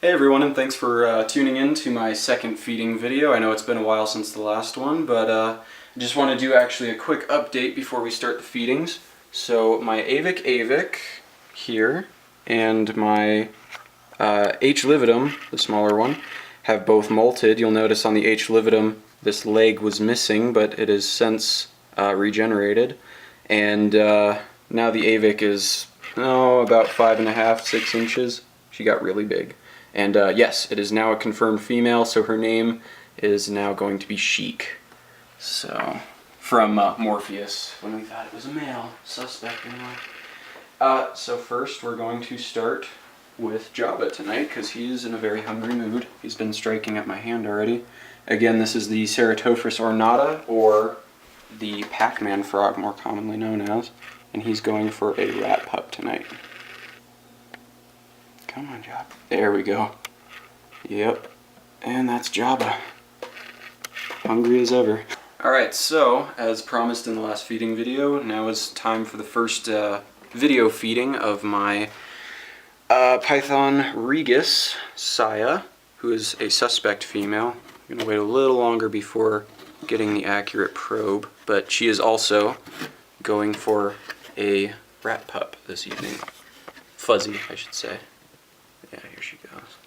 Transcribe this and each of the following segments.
Hey everyone, and thanks for tuning in to my second feeding video. I know it's been a while since the last one, but I just want to do actually a quick update before we start the feedings. So my Avic here and my H. lividum, the smaller one, have both molted. You'll notice on the H. lividum this leg was missing, but it has since regenerated. And now the Avic is about 5.5, 6 inches. She got really big. And yes, it is now a confirmed female, so her name is now going to be Chic. So, from Morpheus, when we thought it was a male suspect anyway. So first we're going to start with Jabba tonight, because he's in a very hungry mood. He's been striking at my hand already. Again, this is the Ceratophorus ornata, or the Pac-Man frog, more commonly known as, and he's going for a rat pup tonight. Come on, Jabba. There we go. Yep. And that's Jabba. Hungry as ever. Alright, so, as promised in the last feeding video, now is time for the first video feeding of my Python Regus Saya, who is a suspect female. I'm going to wait a little longer before getting the accurate probe, but she is also going for a rat pup this evening. Fuzzy, I should say. Yeah, here she goes.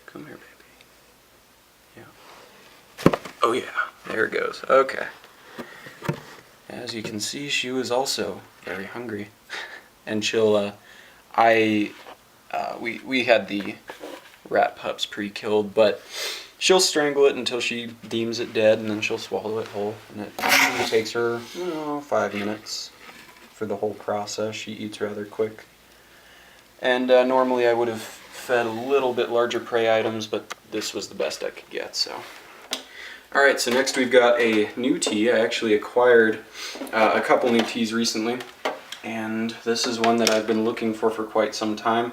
Come here, baby. Yeah. Oh yeah, there it goes. Okay. As you can see, she was also very hungry. And she'll, we had the rat pups pre-killed, but she'll strangle it until she deems it dead, and then she'll swallow it whole. And it usually takes her, 5 minutes for the whole process. She eats rather quick. And normally I would have fed a little bit larger prey items, but this was the best I could get, so. Alright, so next we've got a new tea. I actually acquired a couple new teas recently, and this is one that I've been looking for quite some time.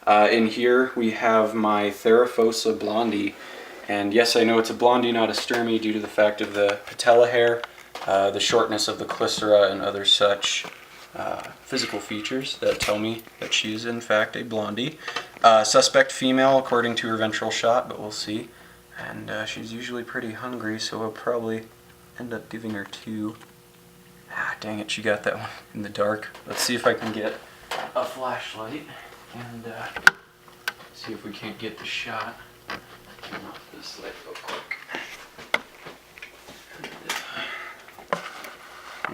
In here we have my Theraphosa Blondie, and yes, I know it's a blondie, not a sturmie, due to the fact of the patella hair, the shortness of the clicera, and other such physical features that tell me that she is in fact a blondie. Suspect female according to her ventral shot, but we'll see. And she's usually pretty hungry, so we'll probably end up giving her 2. Ah, dang it, she got that one in the dark. Let's see if I can get a flashlight and see if we can't get the shot. Turn off this light real quick.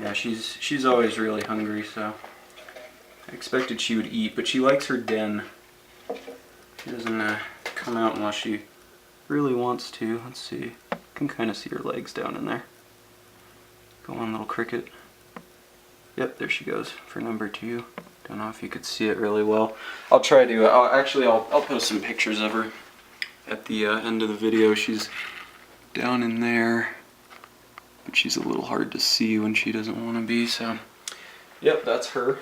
Yeah, she's always really hungry, so I expected she would eat, but she likes her den. She doesn't come out unless she really wants to. Let's see. You can kind of see her legs down in there. Go on, little cricket. Yep, there she goes for number 2. Don't know if you could see it really well. I'll try to, I'll post some pictures of her at the end of the video. She's down in there, but she's a little hard to see when she doesn't want to be, so. Yep, that's her.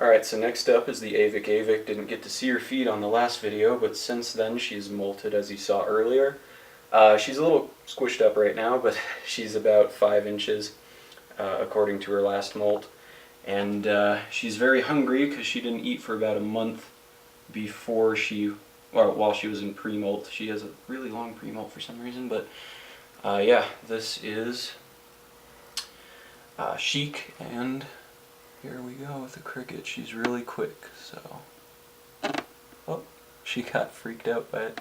Alright, so next up is the Avic. Avic didn't get to see her feed on the last video, but since then she's molted, as you saw earlier. She's a little squished up right now, but she's about 5 inches according to her last molt. And she's very hungry because she didn't eat for about a month before while she was in pre-molt. She has a really long pre-molt for some reason, but yeah, this is Chic, and here we go with the cricket. She's really quick, so. Oh, she got freaked out by it.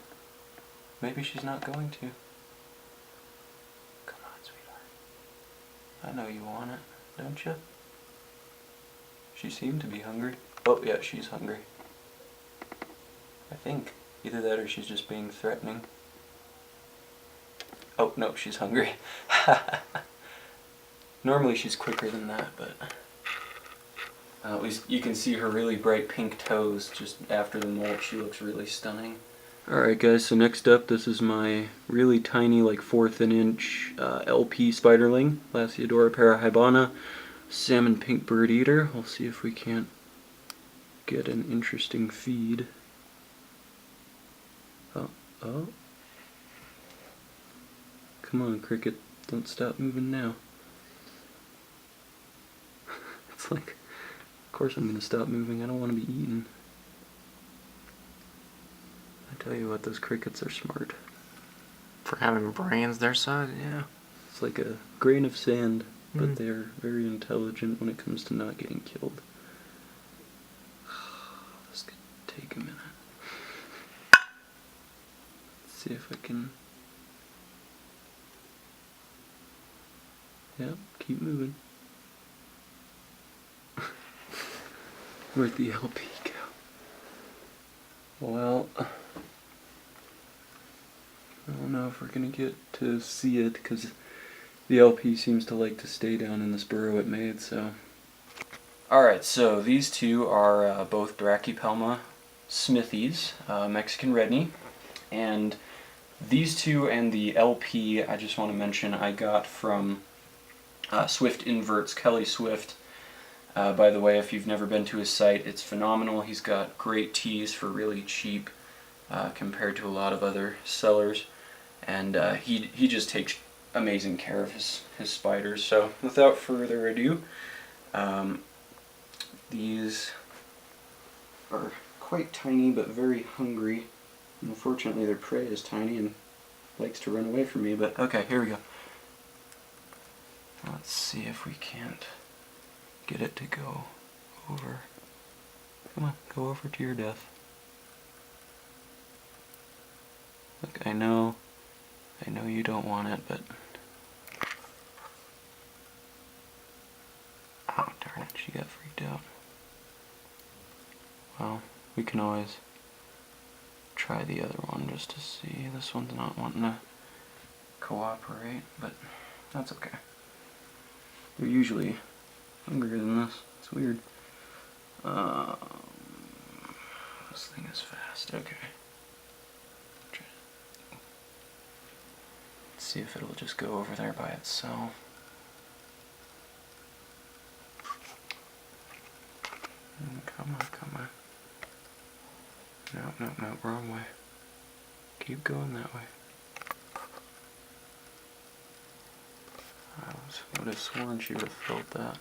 Maybe she's not going to. Come on, sweetheart. I know you want it, don't you? She seemed to be hungry. Oh, yeah, she's hungry. I think. Either that or she's just being threatening. Oh, no, she's hungry. Normally she's quicker than that, but at least you can see her really bright pink toes just after the molt. She looks really stunning. Alright guys, so next up, this is my really tiny, like 1/4 inch LP spiderling, Lasiodora parahybana, salmon pink bird eater. We'll see if we can't get an interesting feed. Oh. Come on, cricket, don't stop moving now. It's like, of course I'm going to stop moving, I don't want to be eaten. I Tell you what, those crickets are smart. For having brains their size, yeah. It's like a grain of sand, but they're very intelligent when it comes to not getting killed. This could take a minute. Let's see if I can... Yep, keep moving. Where'd the LP go? Well, I don't know if we're gonna get to see it because the LP seems to like to stay down in this burrow it made, so. Alright, so these two are both Brachypelma smithies, Mexican Redknee, and these two and the LP, I just want to mention, I got from Swift Inverts, Kelly Swift. By the way, if you've never been to his site, it's phenomenal. He's got great teas for really cheap compared to a lot of other sellers, and he just takes amazing care of his spiders. So without further ado, these are quite tiny but very hungry. Unfortunately, their prey is tiny and likes to run away from me, but okay, here we go. Let's see if we can't get it to go over. Come on, go over to your death. Look, I know you don't want it, but... Oh, darn it, she got freaked out. Well, we can always try the other one just to see. This one's not wanting to cooperate, but that's okay. They're usually hungrier than this. It's weird. This thing is fast. Okay. Let's see if it'll just go over there by itself. Come on, come on. No, wrong way. Keep going that way. I would have sworn she would have felt that.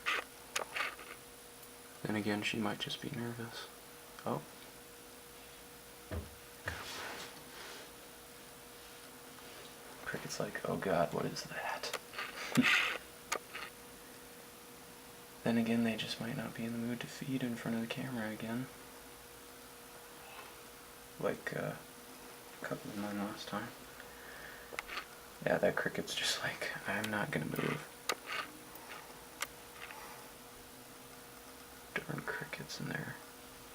Then again, she might just be nervous. Oh. Cricket's like, oh god, what is that? Then again, they just might not be in the mood to feed in front of the camera again. Like a couple of mine last time. Yeah, that cricket's just like, I'm not gonna move. Darn crickets and their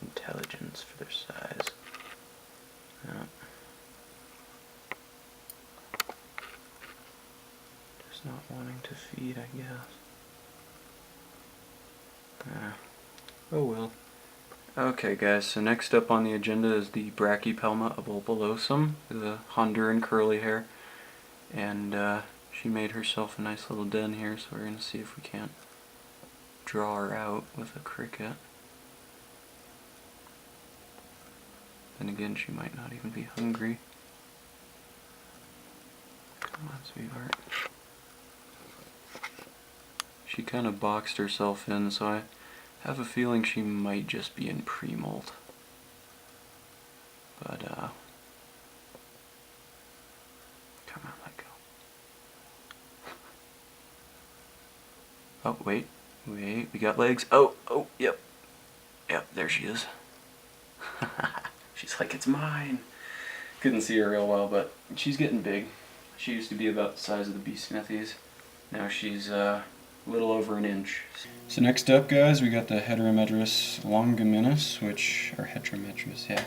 intelligence for their size. No. Just not wanting to feed, I guess. Oh well. Okay guys, so next up on the agenda is the Brachypelma abulpulosum, the Honduran curly hair. And she made herself a nice little den here, so we're going to see if we can't draw her out with a cricket. Then again, she might not even be hungry. Come on, sweetheart. She kind of boxed herself in, so I have a feeling she might just be in pre-molt. But, come on, let go. Oh, wait, we got legs. Oh, yep, there she is. She's like, it's mine. Couldn't see her real well, but she's getting big. She used to be about the size of the bee smithies. Now she's a little over an inch. So next up, guys, we got the Heterometrus longimanus,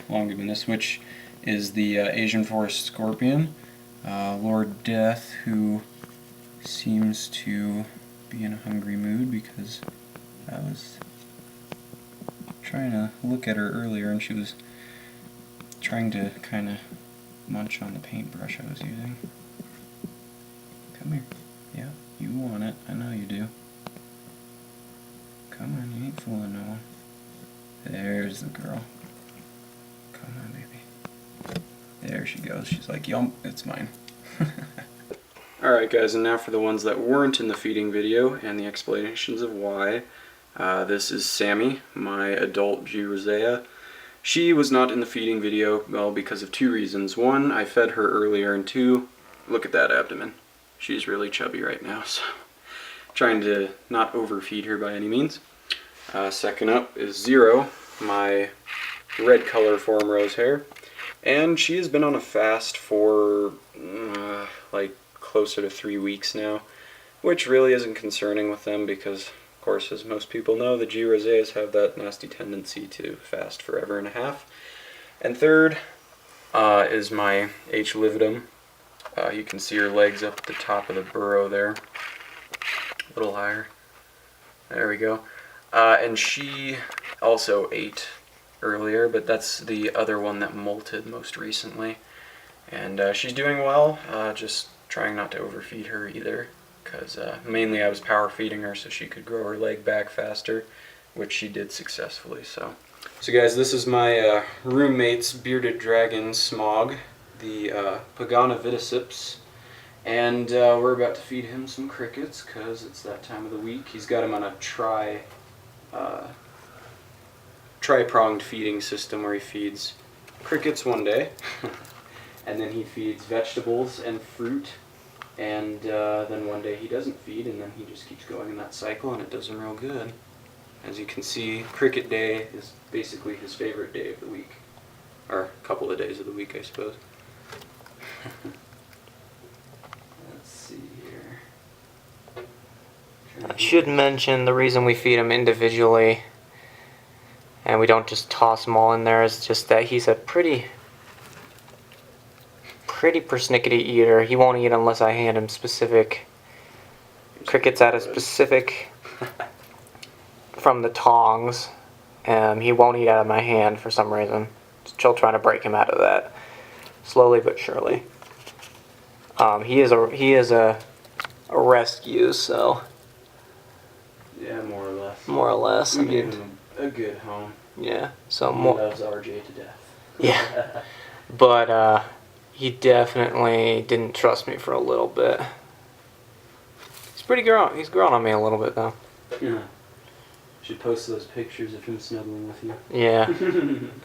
longimanus, which is the Asian forest scorpion. Lord Death, who seems to be in a hungry mood because I was trying to look at her earlier and she was trying to kind of munch on the paintbrush I was using. Come here. Yeah, you want it. I know you do. Come on, you ain't fooling no one. There's the girl. Come on, baby. There she goes. She's like, yum, it's mine. Alright guys, and now for the ones that weren't in the feeding video and the explanations of why. This is Sammy, my adult G. rosea. She was not in the feeding video, well, because of two reasons. One, I fed her earlier, and two, look at that abdomen. She's really chubby right now, so trying to not overfeed her by any means. Second up is Zero, my red color form rose hair, and she has been on a fast for like closer to 3 weeks now, which really isn't concerning with them because, of course, as most people know, the G. roseas have that nasty tendency to fast forever and a half. And third is my H. lividum. You can see her legs up at the top of the burrow there. A little higher. There we go. And she also ate earlier, but that's the other one that molted most recently. And she's doing well, just trying not to overfeed her either, because mainly I was power feeding her so she could grow her leg back faster, which she did successfully. So guys, this is my roommate's bearded dragon Smog, the Pagana viticips, and we're about to feed him some crickets because it's that time of the week. He's got him on a tri-pronged feeding system where he feeds crickets one day and then he feeds vegetables and fruit, and then one day he doesn't feed, and then he just keeps going in that cycle, and it does him real good. As you can see, cricket day is basically his favorite day of the week, or a couple of days of the week, I suppose. Let's see here. I should mention the reason we feed him individually and we don't just toss them all in there is just that he's a pretty persnickety eater. He won't eat unless I hand him specific crickets at a specific from the tongs. He won't eat out of my hand for some reason. Still trying to break him out of that, slowly but surely. He is a rescue, so Yeah, more or less. more or less. We gave him a good home. Yeah, so He more. loves RJ to death. Yeah, but he definitely didn't trust me for a little bit. He's pretty grown. He's grown on me a little bit though. Yeah. Should post those pictures of him snuggling with you. Yeah,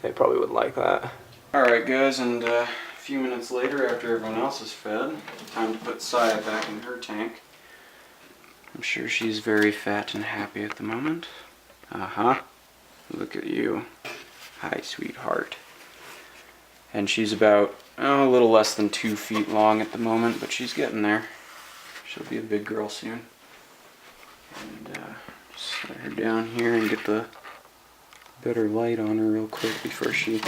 they probably would like that. Alright guys, and a few minutes later, after everyone else is fed, time to put Saya back in her tank. I'm sure she's very fat and happy at the moment. Uh-huh. Look at you. Hi, sweetheart. And she's about a little less than 2 feet long at the moment, but she's getting there. She'll be a big girl soon. And just set her down here and get the better light on her real quick before she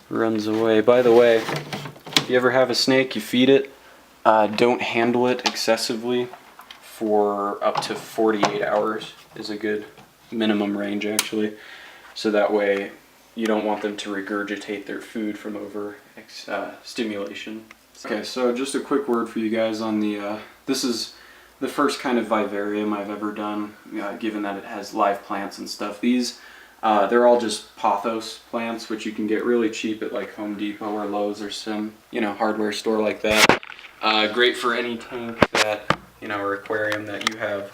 runs away. By the way, if you ever have a snake, you feed it. Don't handle it excessively for up to 48 hours is a good minimum range actually. So that way you don't want them to regurgitate their food from over stimulation. Okay, so just a quick word for you guys on the, this is the first kind of vivarium I've ever done, given that it has live plants and stuff. These, they're all just pothos plants, which you can get really cheap at like Home Depot or Lowe's or some, hardware store like that. Great for any tank that, or aquarium that you have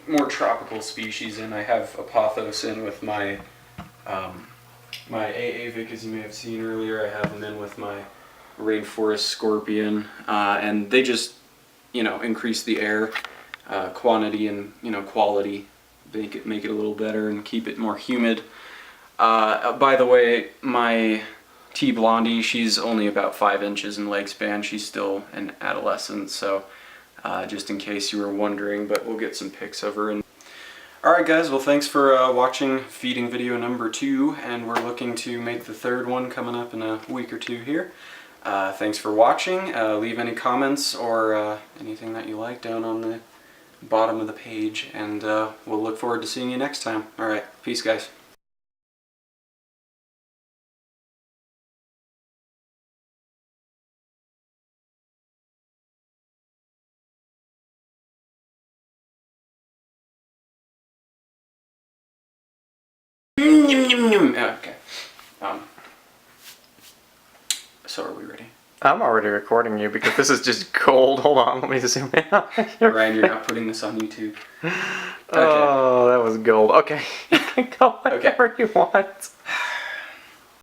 more tropical species in. I have a pothos in with my my Avic, as you may have seen earlier. I have them in with my rainforest scorpion, and they just, increase the air quantity and quality, make it a little better and keep it more humid. By the way, my T Blondie, she's only about 5 inches in leg span. She's still an adolescent, so just in case you were wondering, but we'll get some pics of her. Alright guys, well thanks for watching feeding video number 2, and we're looking to make the 3rd one coming up in a week or 2 here. Thanks for watching. Leave any comments or anything that you like down on the bottom of the page, and we'll look forward to seeing you next time. Alright, peace guys. Okay. So are we ready? I'm already recording you because this is just gold. Hold on, let me zoom in. Ryan, you're not putting this on YouTube. Okay. Oh, that was gold. Okay, you can go whatever you want.